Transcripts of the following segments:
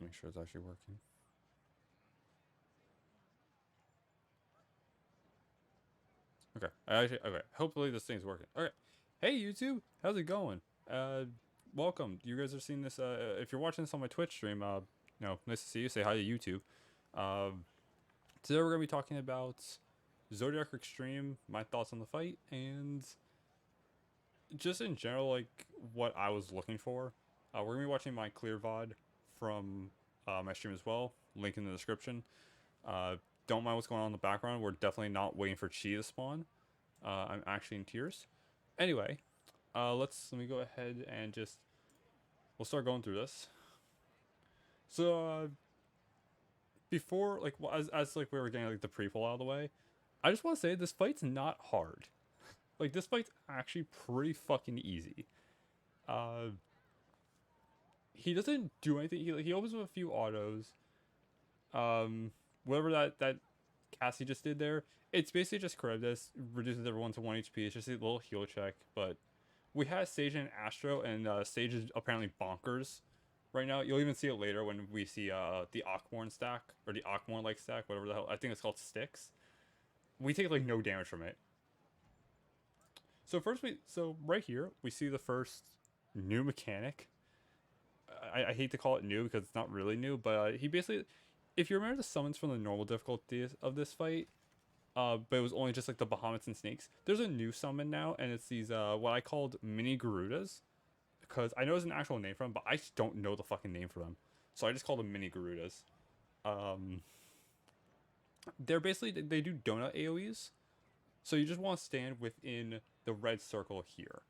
Make sure it's actually working. Okay. Okay. Hopefully this thing's working. Okay. Hey YouTube, how's it going? Welcome. You guys are seeing this. If you're watching this on my Twitch stream, nice to see you. Say hi to YouTube. Um, Today we're gonna be talking about Zodiac Extreme, my thoughts on the fight, and just in general, like what I was looking for. We're gonna be watching my clear VOD from my stream as well. Link in the description. Uh, don't mind what's going on in the background. We're definitely not waiting for Chi to spawn. I'm actually in tears. Anyway, let me go ahead and we'll start going through this. So before like as like we were getting like the pre-pull out of the way, I just want to say this fight's not hard. Like this fight's actually pretty fucking easy. Uh, he doesn't do anything. He opens with a few autos. Um, whatever that Cassie just did there, it's basically just Charybdis, reduces everyone to 1 HP. It's just a little heal check, but we had Sage and Astro, and Sage is apparently bonkers right now. You'll even see it later when we see the Aquamorn stack, or the Aquamorn like stack, whatever the hell. I think it's called Styx. We take like no damage from it. So right here, we see the first new mechanic. I hate to call it new because it's not really new, but he basically, if you remember the summons from the normal difficulty of this fight, but it was only just like the Bahamut's and snakes. There's a new summon now, and it's these what I called mini Garudas, because I know there's an actual name for them, but I just don't know the fucking name for them, so I just call them mini Garudas. Um, they're basically they do donut AOE's, so you just want to stand within the red circle here,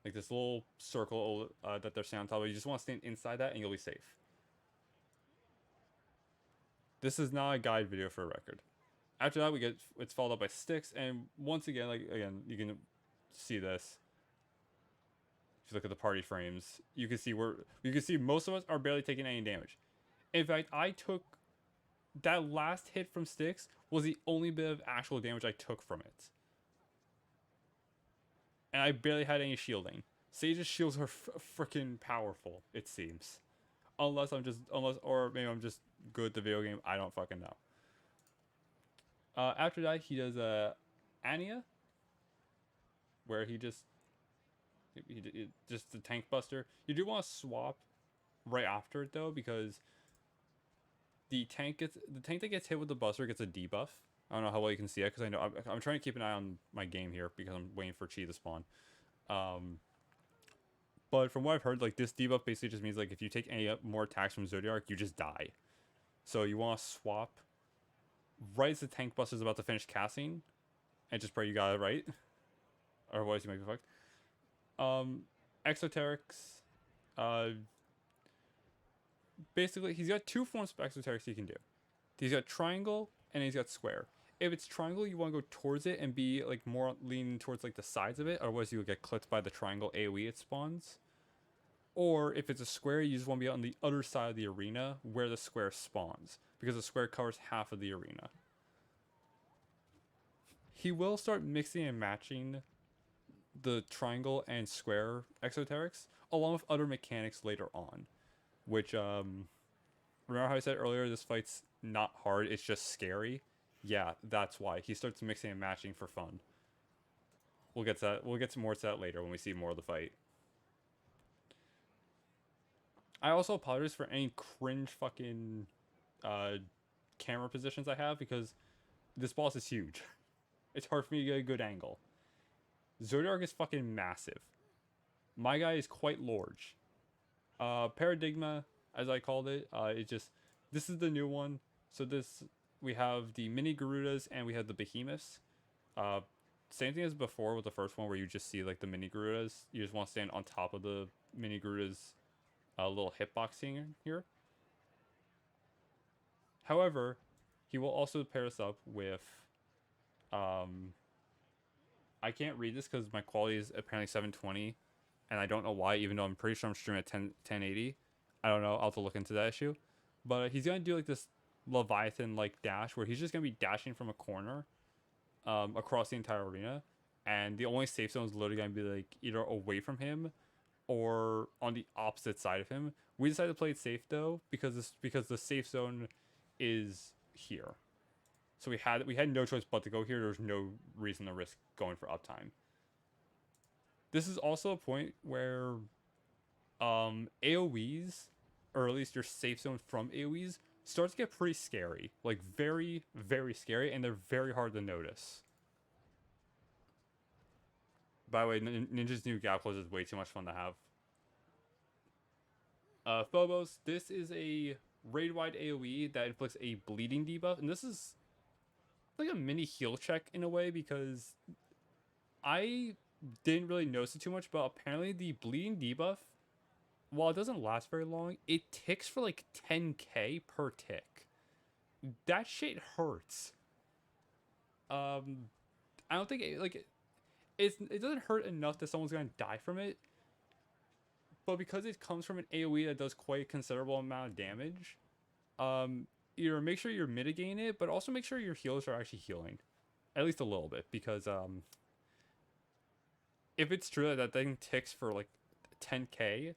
like this little circle that they're standing on top of. You just want to stand inside that, and you'll be safe. This is not a guide video for a record. After that, it's followed up by Styx, and once again, you can see this. If you look at the party frames, you can see most of us are barely taking any damage. In fact, I took that last hit from Styx was the only bit of actual damage I took from it, and I barely had any shielding. Sage's shields are freaking powerful, it seems. Or maybe I'm just good at the video game. I don't fucking know. After that, he does Ania, where he just the tank buster. You do want to swap right after it though, because the tank that gets hit with the buster gets a debuff. I don't know how well you can see it because I know I'm trying to keep an eye on my game here because I'm waiting for Chi to spawn. But from what I've heard, like this debuff basically just means like if you take any more attacks from Zodiac, you just die. So you want to swap right as the tank buster is about to finish casting, and just pray you got it right, otherwise you might be fucked. Exoterics, uh, basically he's got two forms of exoterics he can do. He's got triangle and he's got square. If it's triangle, you want to go towards it and be like more leaning towards like the sides of it, otherwise you will get clipped by the triangle AoE it spawns. Or if it's a square, you just want to be on the other side of the arena where the square spawns, because the square covers half of the arena. He will start mixing and matching the triangle and square exoterics along with other mechanics later on, which remember how I said earlier this fight's not hard, it's just scary? Yeah, that's why he starts mixing and matching for fun. We'll get to that. We'll get to more to that later when we see more of the fight. I also apologize for any cringe fucking uh, camera positions I have, because this boss is huge. It's hard for me to get a good angle. Zodiac is fucking massive. My guy is quite large. Paradigma, as I called it, this is the new one. So we have the mini Garudas and we have the Behemoths. Same thing as before with the first one, where you just see like the mini Garudas. You just want to stand on top of the mini Garudas, little hitboxing here. However, he will also pair us up with, I can't read this because my quality is apparently 720, and I don't know why, even though I'm pretty sure I'm streaming at 1080. I don't know, I'll have to look into that issue. But he's going to do like this Leviathan like dash where he's just going to be dashing from a corner across the entire arena, and the only safe zone is literally going to be like either away from him or on the opposite side of him, We decided to play it safe though because the safe zone is here. So we had no choice but to go here. There's no reason to risk going for uptime. This is also a point where AoEs, or at least your safe zone from AoEs, starts to get pretty scary. Like very, very scary, and they're very hard to notice. By the way, Ninja's new gap close is way too much fun to have. Phobos, this is a raid-wide AoE that inflicts a bleeding debuff, and this is like a mini heal check in a way because I didn't really notice it too much, but apparently the bleeding debuff, while it doesn't last very long, it ticks for like 10k per tick. That shit hurts. I don't think it doesn't hurt enough that someone's gonna die from it, but because it comes from an AoE that does quite a considerable amount of damage, either make sure you're mitigating it, but also make sure your healers are actually healing, at least a little bit, because if it's true that that thing ticks for like 10k,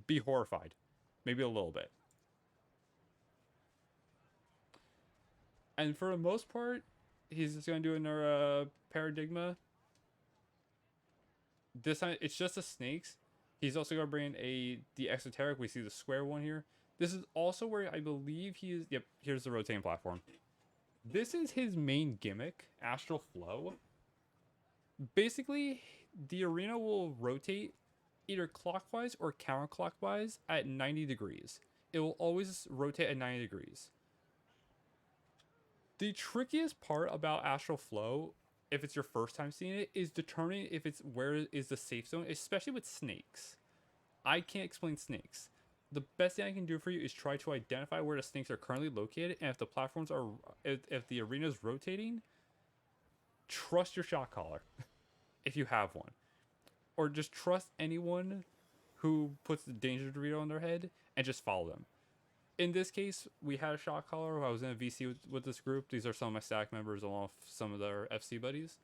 be horrified, maybe a little bit. And for the most part, he's just gonna do another paradigma. This time it's just the snakes. He's also gonna bring in the exoteric. We see the square one here. This is also where I believe he is. Yep, here's the rotating platform. This is his main gimmick, astral flow. Basically, the arena will rotate either clockwise or counterclockwise at 90 degrees. It will always rotate at 90 degrees. The trickiest part about astral flow, if it's your first time seeing it, is determining if it's where is the safe zone, especially with snakes. I can't explain snakes. The best thing I can do for you is try to identify where the snakes are currently located, and if the platforms are, if the arena is rotating, trust your shot caller, if you have one, or just trust anyone who puts the danger Dorito on their head and just follow them. In this case, we had a shot caller. I was in a VC with this group. These are some of my stack members along with some of their FC buddies.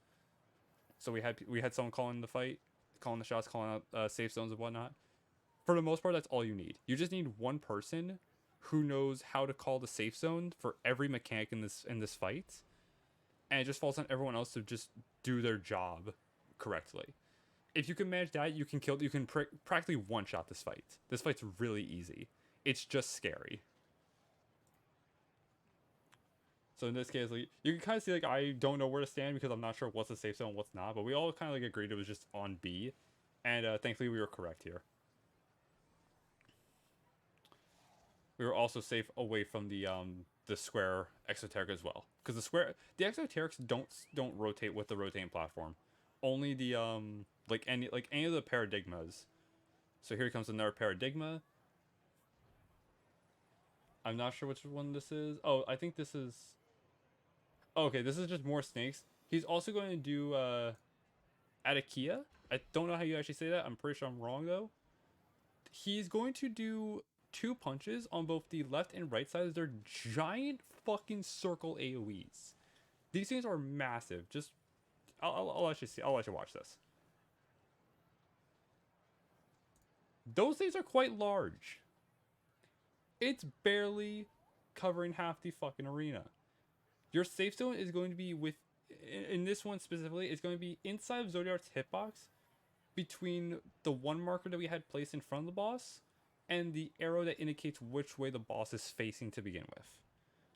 So we had someone calling the fight, calling the shots, calling out safe zones and whatnot. For the most part, that's all you need. You just need one person who knows how to call the safe zone for every mechanic in this fight, and it just falls on everyone else to just do their job correctly. If you can manage that, you can practically one-shot this fight. This fight's really easy. It's just scary. So in this case, like, you can kind of see, like, I don't know where to stand because I'm not sure what's a safe zone and what's not, but we all kind of, like, agreed it was just on B, and thankfully we were correct here. We were also safe away from the square exoteric as well, because the exoterics don't rotate with the rotating platform, only the like any of the paradigmas. So here comes another paradigma. I'm not sure which one this is. Oh, I think this is. Oh, okay, this is just more snakes. He's also going to do Atakia. I don't know how you actually say that. I'm pretty sure I'm wrong though. He's going to do 2 punches on both the left and right sides. They're giant fucking circle AoEs. These things are massive. Just, I'll let you see. I'll let you watch this. Those things are quite large. It's barely covering half the fucking arena. Your safe zone is going to be in this one specifically, it's going to be inside of Zodiar's hitbox, between the one marker that we had placed in front of the boss and the arrow that indicates which way the boss is facing to begin with.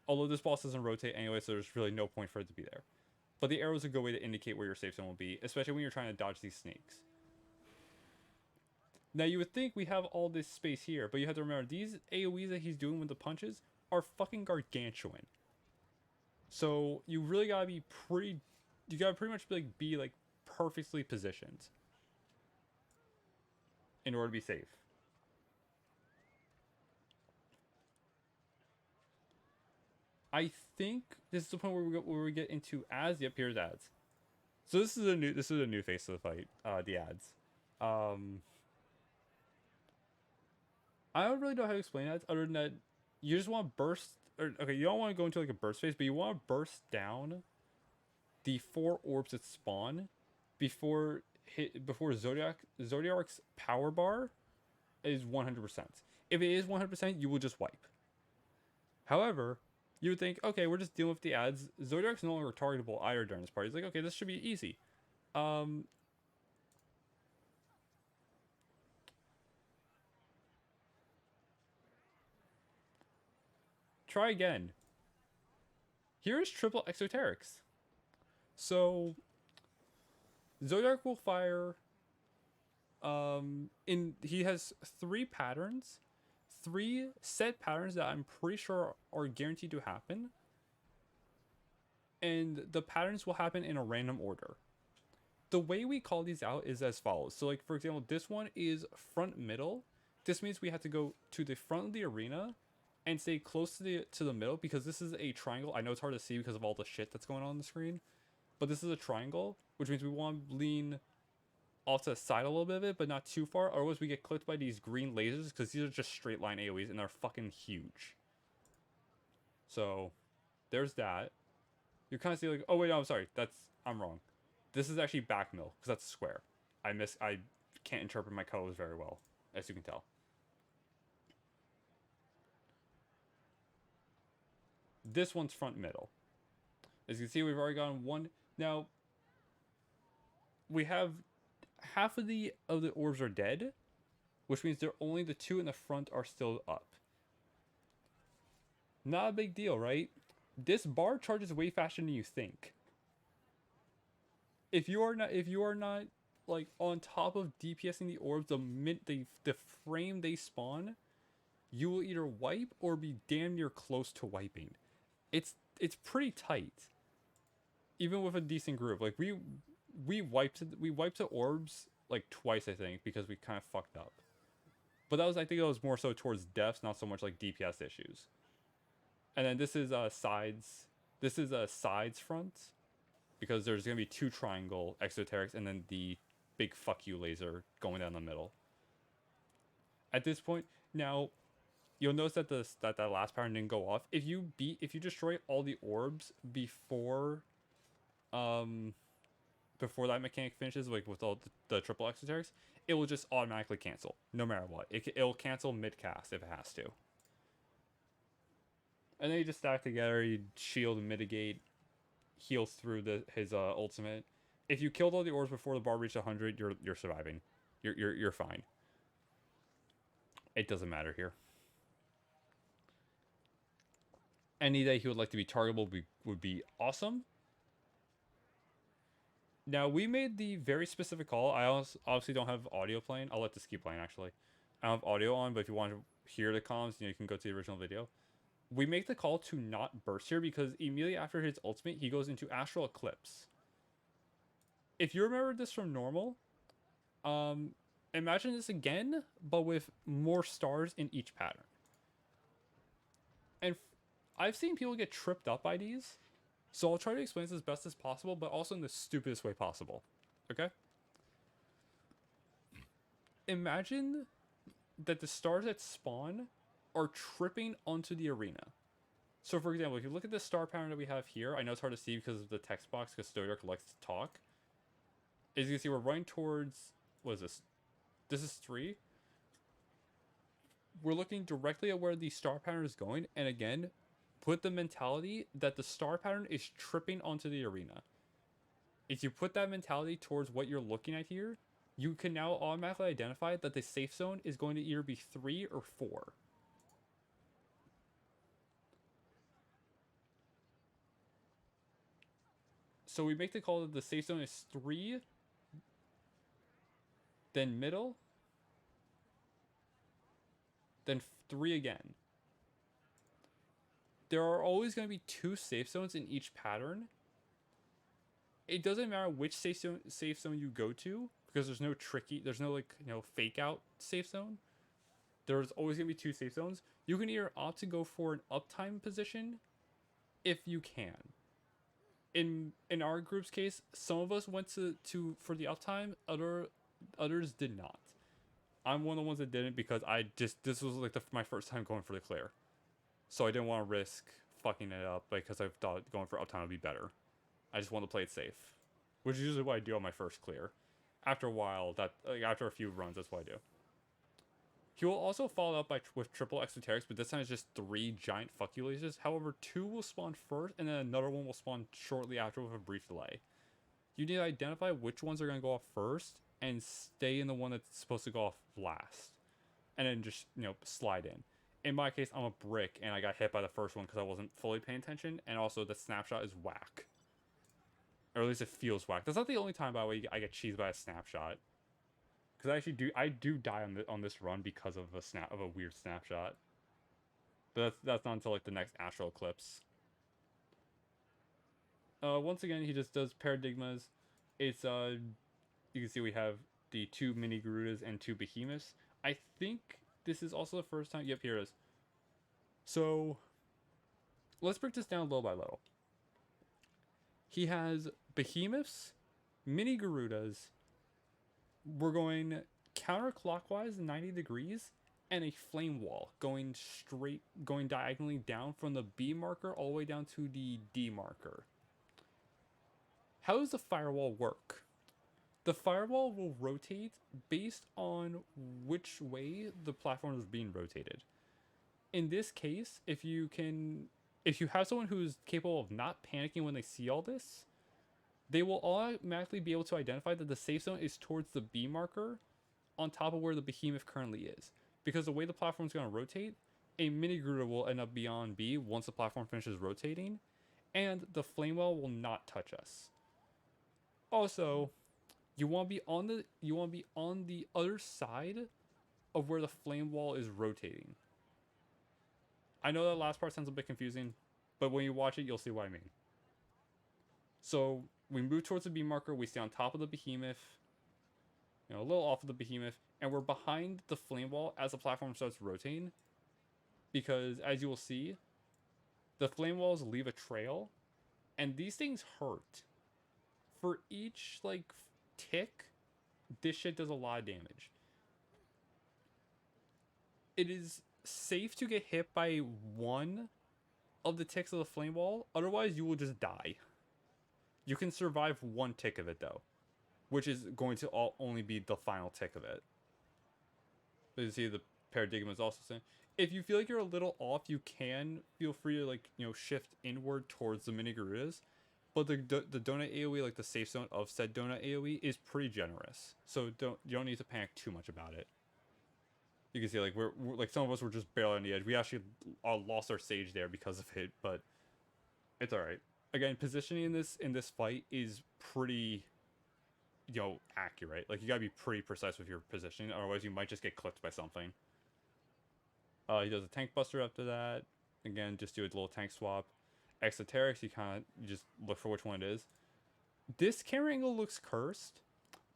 Although this boss doesn't rotate anyway, so there's really no point for it to be there. But the arrow is a good way to indicate where your safe zone will be, especially when you're trying to dodge these snakes. Now you would think we have all this space here, but you have to remember, these AoEs that he's doing with the punches are fucking gargantuan. So you really gotta be you gotta pretty much be like perfectly positioned in order to be safe. I think this is the point where we get into ads. Yep, here's ads. So this is a new face of the fight. The ads. I don't really know how to explain ads other than that you just want to burst. Or okay, you don't want to go into like a burst phase, but you want to burst down the 4 orbs that spawn before hit before Zodiac's power bar is 100%. If it is 100%, you will just wipe. However, you would think, okay, we're just dealing with the ads. Zodiac's no longer targetable either during this party. It's like, okay, this should be easy. Try again. Here is triple Exoterics. So, Zodiac will fire. He has 3 patterns, 3 set patterns that I'm pretty sure are guaranteed to happen, and the patterns will happen in a random order. The way we call these out is as follows. So, like for example, this one is front middle. This means we have to go to the front of the arena and stay close to the middle because this is a triangle. I know it's hard to see because of all the shit that's going on the screen, but this is a triangle, which means we want to lean off to the side a little bit of it, but not too far, otherwise we get clipped by these green lasers because these are just straight line AoEs and they're fucking huge. So there's that. You kind of see like, oh wait, no, I'm sorry, I'm wrong. This is actually back mill because that's square. I can't interpret my colors very well, as you can tell. This one's front middle. As you can see, we've already gotten one. Now we have half of the orbs are dead, which means they're only the 2 in the front are still up. Not a big deal, right? This bar charges way faster than you think. If you are not like on top of DPSing the orbs the frame they spawn, you will either wipe or be damn near close to wiping. It's pretty tight. Even with a decent group. Like we wiped the orbs like twice, I think, because we kind of fucked up. But I think it was more so towards deaths, not so much like DPS issues. And then this is sides. This is a sides front, because there's gonna be 2 triangle exoterics and then the big fuck you laser going down the middle. At this point, now you'll notice that that last pattern didn't go off. If you destroy all the orbs before that mechanic finishes, like with all the triple exoterics, it will just automatically cancel, no matter what. It'll cancel mid-cast if it has to. And then you just stack together, you shield and mitigate, heals through his ultimate. If you killed all the orbs before the bar reached 100, you're surviving. You're fine. It doesn't matter here. Any day he would like to be targetable would be awesome. Now, we made the very specific call. I obviously don't have audio playing. I'll let this keep playing, actually. I don't have audio on, but if you want to hear the comms, you can go to the original video. We make the call to not burst here because immediately after his ultimate, he goes into Astral Eclipse. If you remember this from normal, imagine this again, but with more stars in each pattern. And I've seen people get tripped up by these, so I'll try to explain this as best as possible, but also in the stupidest way possible. Okay? Imagine that the stars that spawn are tripping onto the arena. So for example, if you look at the star pattern that we have here, I know it's hard to see because of the text box, because Zodiac likes to talk. As you can see, we're running towards, what is this? This is 3. We're looking directly at where the star pattern is going, and again, put the mentality that the star pattern is tripping onto the arena. If you put that mentality towards what you're looking at here, you can now automatically identify that the safe zone is going to either be 3 or 4. So we make the call that the safe zone is 3, then middle, then 3 again. There are always going to be 2 safe zones in each pattern. It doesn't matter which safe zone you go to, because there's no like, fake out safe zone. There's always going to be 2 safe zones. You can either opt to go for an uptime position if you can. In our group's case, some of us went for the uptime, others did not. I'm one of the ones that didn't because this was like my first time going for the clear. So I didn't want to risk fucking it up because I thought going for uptime would be better. I just wanted to play it safe, which is usually what I do on my first clear. after a while, that like, after a few runs, that's what I do. He will also follow up with triple exoterics, but this time it's just 3 giant fuck you lasers. However, 2 will spawn first, and then another one will spawn shortly after with a brief delay. You need to identify which ones are going to go off first, and stay in the one that's supposed to go off last. And then just, slide in. In my case, I'm a brick, and I got hit by the first one because I wasn't fully paying attention, and also the snapshot is whack. Or at least it feels whack. That's not the only time, by the way, I get cheesed by a snapshot. Because I do die on this run because of a weird snapshot. But that's not until like the next astral eclipse. Once again, he just does paradigmas. It's you can see we have the 2 mini Garudas and 2 Behemoths. I think this is also the first time. Yep, here it is. So let's break this down little by little. He has Behemoths, mini Garudas. We're going counterclockwise 90 degrees, and a flame wall going diagonally down from the B marker all the way down to the D marker. How does the firewall work? The firewall will rotate based on which way the platform is being rotated. In this case, if you have someone who's capable of not panicking when they see all this, they will automatically be able to identify that the safe zone is towards the B marker on top of where the Behemoth currently is. Because the way the platform is going to rotate, a mini Garuda will end up beyond B once the platform finishes rotating, and the flame wall will not touch us. Also, you want to be on the other side of where the flame wall is rotating. I know that last part sounds a bit confusing, but when you watch it, you'll see what I mean. So we move towards the B marker, we stay on top of the Behemoth, a little off of the Behemoth, and we're behind the flame wall as the platform starts rotating. Because as you will see, the flame walls leave a trail, and these things hurt. For each tick, this shit does a lot of damage. It is safe to get hit by one of the ticks of the flame wall, otherwise you will just die. You can survive one tick of it though, which is going to only be the final tick of it. But you see the paradigm is also saying, if you feel like you're a little off, you can feel free to shift inward towards the mini Garudas. But the donut AoE, like the safe zone of said donut AoE, is pretty generous. So you don't need to panic too much about it. You can see we're some of us were just barely on the edge. We actually lost our sage there because of it, but it's all right. Again, positioning in this fight is pretty accurate. You gotta be pretty precise with your positioning, otherwise you might just get clipped by something. He does a tank buster after that. Again, just do a little tank swap. Exoterics, you just look for which one it is. This camera angle looks cursed,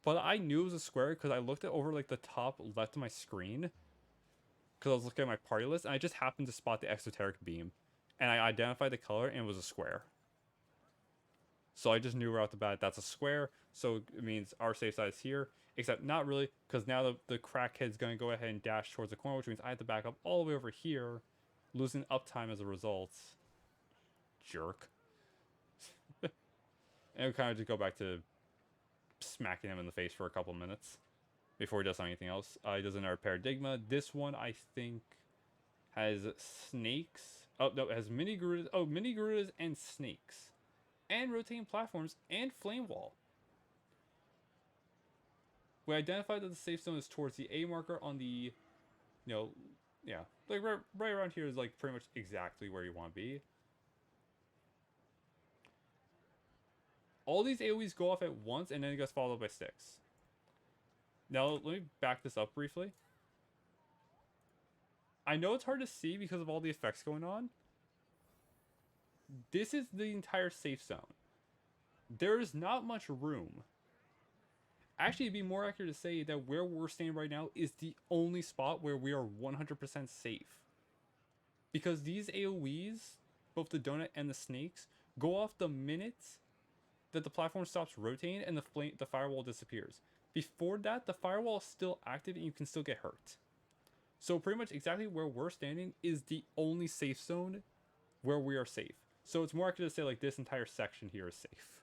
but I knew it was a square because I looked at over the top left of my screen because I was looking at my party list, and I just happened to spot the exoteric beam, and I identified the color, and it was a square. So I just knew right off the bat that's a square, so it means our safe side is here, except not really, because now the crackhead's going to go ahead and dash towards the corner, which means I have to back up all the way over here, losing uptime as a result. Jerk. And we kind of just go back to smacking him in the face for a couple minutes before he does anything else. He does another paradigma. This one, I think, has snakes. Oh, no, it has mini Garudas. Oh, mini Garudas and snakes. And rotating platforms and flame wall. We identified that the safe zone is towards the A marker on the, yeah, right around here is pretty much exactly where you want to be. All these AoEs go off at once, and then it gets followed by sticks. Now, let me back this up briefly. I know it's hard to see because of all the effects going on. This is the entire safe zone. There is not much room. Actually, it'd be more accurate to say that where we're standing right now is the only spot where we are 100% safe. Because these AoEs, both the donut and the snakes, go off the minute that the platform stops rotating and the firewall disappears. Before that, the firewall is still active and you can still get hurt. So pretty much exactly where we're standing is the only safe zone where we are safe. So it's more accurate to say this entire section here is safe.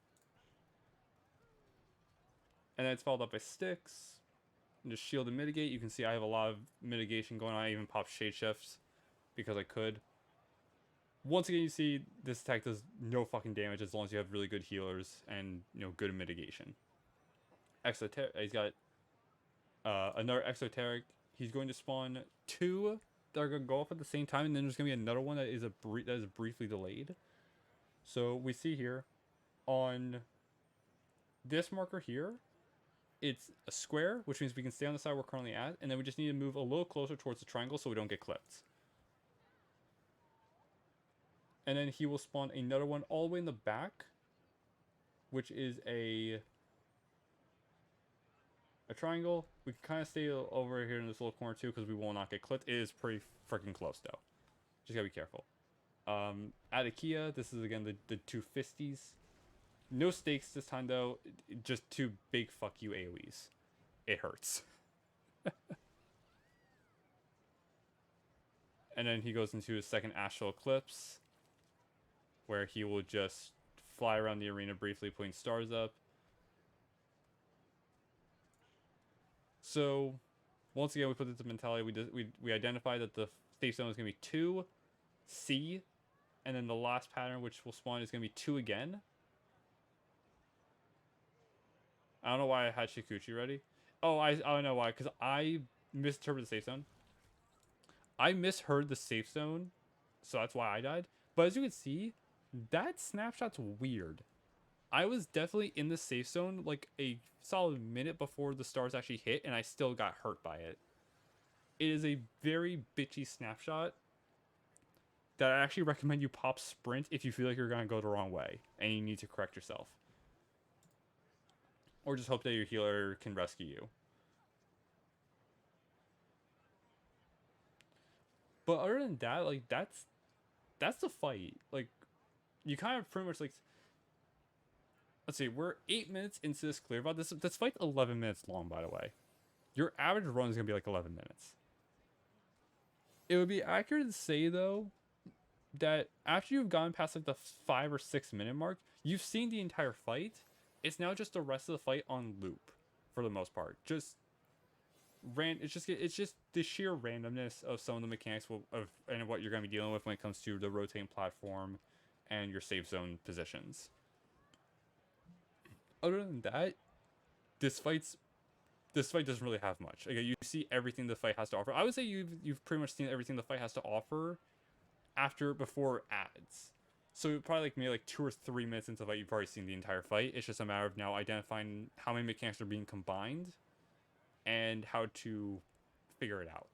And then it's followed up by sticks. And just shield and mitigate. You can see I have a lot of mitigation going on. I even popped shade shifts because I could. Once again, you see this attack does no fucking damage as long as you have really good healers and, you know, good mitigation. He's got another Exoteric. He's going to spawn 2 that are going to go off at the same time, and then there's going to be another one that is briefly delayed. So we see here on this marker here, it's a square, which means we can stay on the side we're currently at, and then we just need to move a little closer towards the triangle so we don't get clipped. And then he will spawn another one all the way in the back, which is a triangle. We can kind of stay over here in this little corner too because we will not get clipped. It is pretty freaking close though. Just gotta be careful. Atakia, this is again the 2 fisties. No stakes this time though, just 2 big fuck you AoEs. It hurts. And then he goes into his second Astral Eclipse, where he will just fly around the arena briefly, putting stars up. So, once again, we put this mentality. We identify that the safe zone is going to be 2, C, and then the last pattern, which will spawn, is going to be 2 again. I don't know why I had Shikuchi ready. Oh, I don't know why, because I misinterpreted the safe zone. I misheard the safe zone, so that's why I died. But as you can see, that snapshot's weird. I was definitely in the safe zone like a solid minute before the stars actually hit, and I still got hurt by it. It is a very bitchy snapshot that I actually recommend you pop sprint if you feel like you're going to go the wrong way and you need to correct yourself. Or just hope that your healer can rescue you. But other than that, like, that's the fight. Like, you kind of pretty much, like, let's see, we're 8 minutes into this clear VOD. This fight's 11 minutes long, by the way. Your average run is going to be like 11 minutes. It would be accurate to say, though, that after you've gone past like the 5 or 6 minute mark, you've seen the entire fight. It's now just the rest of the fight on loop, for the most part. It's just the sheer randomness of some of the mechanics and what you're going to be dealing with when it comes to the rotating platform and your safe zone positions. Other than that, this fight doesn't really have much. Like, you see everything the fight has to offer. I would say you've pretty much seen everything the fight has to offer before ads. So probably maybe like 2 or 3 minutes into the fight, you've already seen the entire fight. It's just a matter of now identifying how many mechanics are being combined and how to figure it out.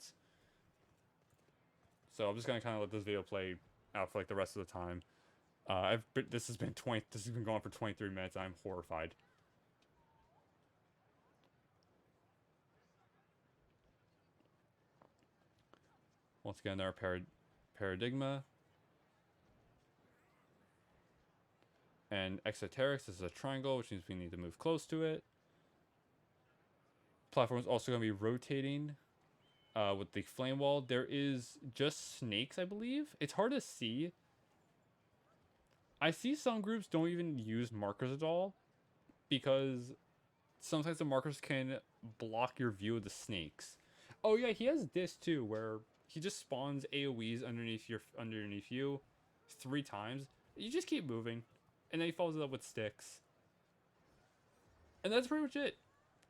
So I'm just gonna kind of let this video play out for like the rest of the time. This has been going on for 23 minutes. I'm horrified. Once again, our paradigma. And Exoterics is a triangle, which means we need to move close to it. Platform is also going to be rotating with the flame wall. There is just snakes, I believe. It's hard to see. I see some groups don't even use markers at all because sometimes the markers can block your view of the snakes. Oh yeah, he has this too, where he just spawns AoEs underneath you 3 times. You just keep moving, and then he follows it up with sticks. And that's pretty much it.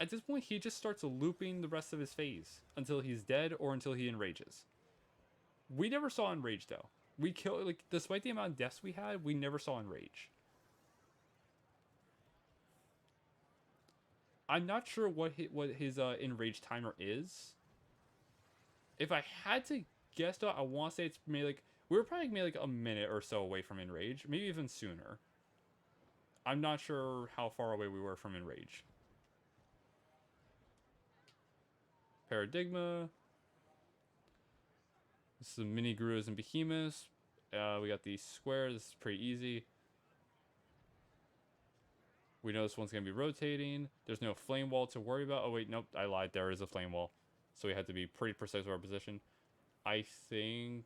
At this point, he just starts looping the rest of his phase until he's dead or until he enrages. We never saw enrage though. We killed, like, despite the amount of deaths we had, we never saw enrage. I'm not sure what his enrage timer is. If I had to guess though, I want to say it's maybe like, we were probably maybe like a minute or so away from enrage, maybe even sooner. I'm not sure how far away we were from enrage. Paradigma. This is the mini Gruas and Behemoths. We got the square. This is pretty easy. We know this one's going to be rotating. There's no flame wall to worry about. Oh, wait, nope, I lied. There is a flame wall. So we had to be pretty precise with our position. I think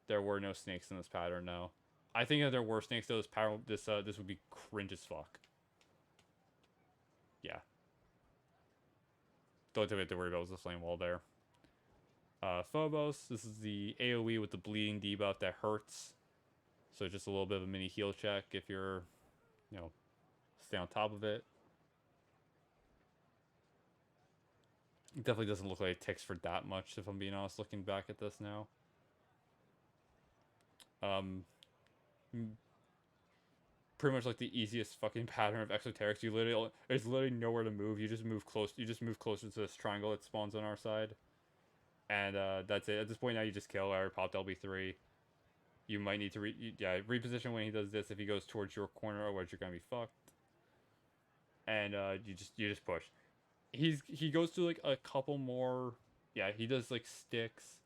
there were no snakes in this pattern, no. I think if there were snakes, though, this would be cringe as fuck. Yeah, The only thing we have to worry about was the flame wall there. Phobos, this is the AoE with the bleeding debuff that hurts. So just a little bit of a mini heal check if you're, you know, stay on top of it. It definitely doesn't look like it ticks for that much, if I'm being honest, looking back at this now. Pretty much like the easiest fucking pattern of Exoterics. You literally, there's literally nowhere to move. You just move close. You just move closer to this triangle that spawns on our side. And that's it. At this point now, you just kill or pop LB3. You might need to reposition when he does this if he goes towards your corner, otherwise you're gonna be fucked. And you just push. He goes through like a couple more. Yeah, he does like sticks.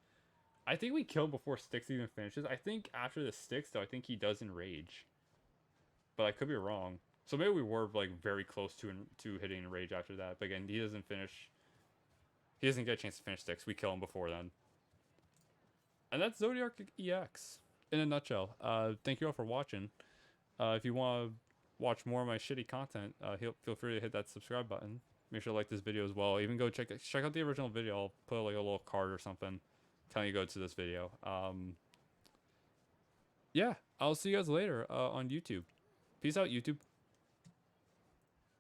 I think we kill him before sticks even finishes. I think after the sticks though, I think he does enrage. But I could be wrong. So maybe we were like very close to hitting enrage after that. But again, he doesn't finish. He doesn't get a chance to finish sticks. We kill him before then. And that's Zodiac EX in a nutshell. Thank you all for watching. If you want to watch more of my shitty content, feel free to hit that subscribe button. Make sure to like this video as well. Even go check out the original video. I'll put like a little card or something telling you to go to this video. Yeah, I'll see you guys later on YouTube. Peace out, YouTube.